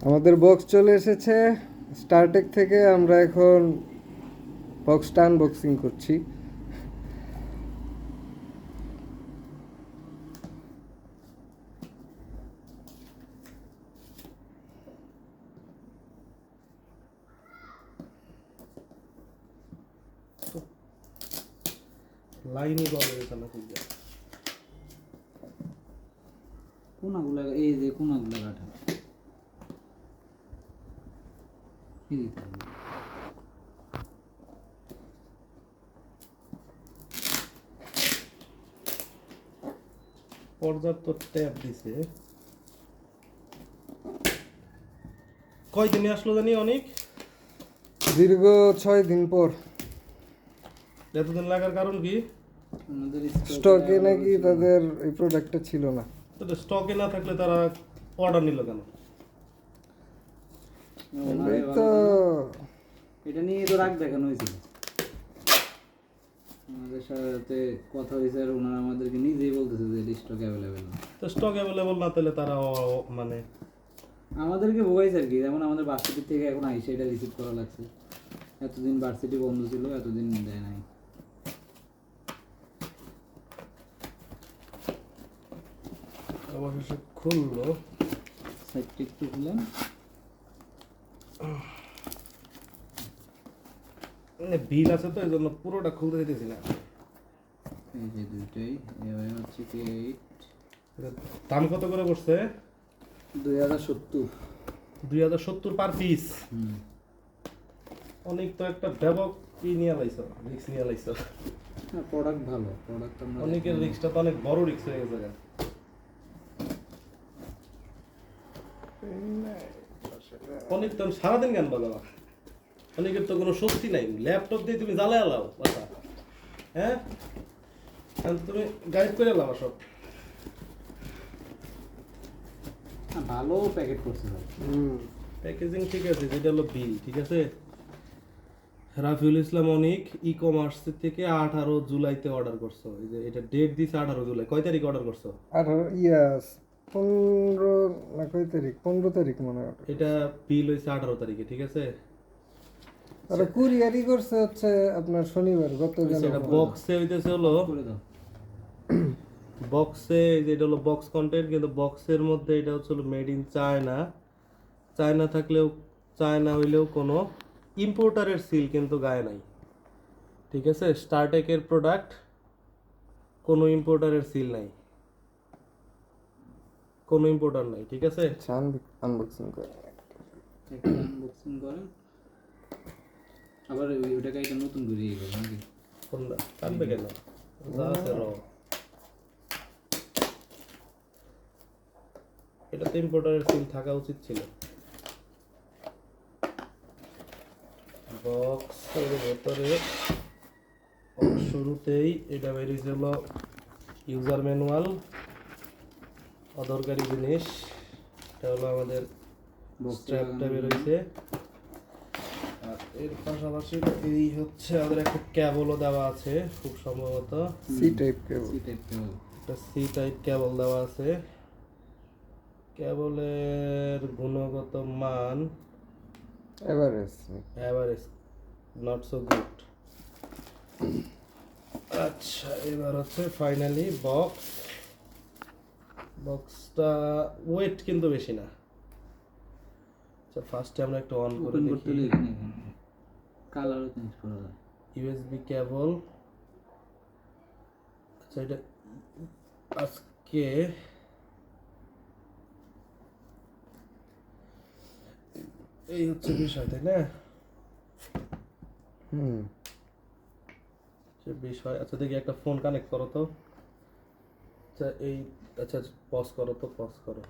আমাদের বক্স চলে এসেছে স্টারটেক থেকে। আমরা এখন বক্সটা আনবক্সিং করছি। লাইনই বলে এখানে খুঁজে কোনাগুলা, এই যে কোনাগুলা কাটা পর্যাপ্ত ট্যাপ দিছে। কয়দিনে আসলো জানি অনেক? দীর্ঘ 6 দিন পর। এতদিন লাগার কারণ কি? আমাদের স্টকে নাকি তাদের এই প্রোডাক্টটা ছিল না। তো স্টকে না থাকলে তারা অর্ডার নিল কেন? এই তো এটা নিয়ে তো রাগ দেখানো হয়েছিল, আমাদের সাথে কথা হয়েছে আর ওনারা আমাদেরকে নিজেই বলতেছে যে স্টক অ্যাভেলেবেল না। তো স্টক অ্যাভেলেবল না তাহলে তারা মানে আমাদেরকে ভোগাইছে আর কি। যেমন আমাদের ভার্সিটি থেকে এখন আইসে এটা রিসিভ করা লাগছে। এতদিন ভার্সিটি বন্ধ ছিল, এতদিন দেয় নাই। অবশেষে খুললো। সাইডটা একটু খুলেন। বিল আছে তো এই জন্য পুরোটা খুলতে দিতেছি না। এই যে দুইটাই এভাবে হচ্ছে কি দাম কত করে পড়ছে? 2070। 2070 পার পিস। অনেক তো একটা ব্যাপক নিয়ে লাইছো, রিক্স নিয়ে লাইছো। হ্যাঁ, প্রোডাক্ট ভালো, প্রোডাক্ট আমরা অনেকের রিক্সটা তো অনেক বড় রিক্স হয়ে গেছে। অনেক তো সারাদিন গান বাজাবা, অনেকের তো কোনো শক্তি নাই। ল্যাপটপ দিয়ে তুমি জ্বালায় আলাও বাসা, হ্যাঁ তুমি গাইড করে এলাম সব। ভালো প্যাকেট করছে ভাই। প্যাকেজিং ঠিক আছে, যেটা হলো বিল ঠিক আছে। রাফিউল ইসলাম অনেক ই কমার্স থেকে 18 জুলাইতে অর্ডার করছো। এই যে এটা ডেট দিছে 18 জুলাই। কয় তারিখ অর্ডার করছো? 15 না কয় তারিখ, 15 তারিখ মনে হয়। এটা বিল হয়েছে 18 তারিখে ঠিক আছে। আর কুরিয়ারই করছে হচ্ছে আপনার শনিবার গতকাল। এটা বক্সে হইতেছে হলো করে দাও। বক্সে, যেটা হলো বক্স কন্টেন্ট, কিন্তু বক্সের মধ্যে এটা হচ্ছে মেড ইন চায়না। চায়না থাকলেও, চায়না হইলেও কোনো ইম্পোর্টারের সিল কিন্তু গায়ে নাই ঠিক আছে। স্টারটেকের প্রোডাক্ট কোনো ইম্পোর্টারের সিল নাই, কোনো ইম্পোর্টার নাই ঠিক আছে। আনবক্সিং করে একটা আনবক্সিং করেন, আবার ওইটাকে একটা নতুন করে ইয়ে করবেন নাকি? কোনটা টানবে কেন? যা আছে র। এটাতে ইম্পোর্টারের সিল থাকা উচিত ছিল। বক্সের ভেতরে শুরুতেই এটা বেরিয়েছে হলো ইউজার ম্যানুয়াল, অদরকারি জিনিস। এটা হলো আমাদের স্ট্র্যাপটা বেরোইছে। আর এর পাশাপাশি এই হচ্ছে আমাদের একটা ক্যাবলও দেওয়া আছে খুব সম্ভবত। সি টাইপ কেবল। সি টাইপ কেবল। একটা সি টাইপ ক্যাবল দেওয়া আছে। ক্যাবলের গুণগত মান এভারেজ, নট সো গুড। আচ্ছা, এবার হচ্ছে ফাইনালি বক্স। বক্সটা ওয়েট কিন্তু বেশি না। আচ্ছা, ফার্স্টে আমরা একটু অন করে দেখি। কালারও চেঞ্জ করা যায়। ইউএসবি কেবল। আচ্ছা, এটা আজকে এই হচ্ছে বিষয় তাই না? বিষয়। আচ্ছা দেখি, একটা ফোন কানেক্ট করো তো। আচ্ছা এই, আচ্ছা পজ করো তো, পজ করো।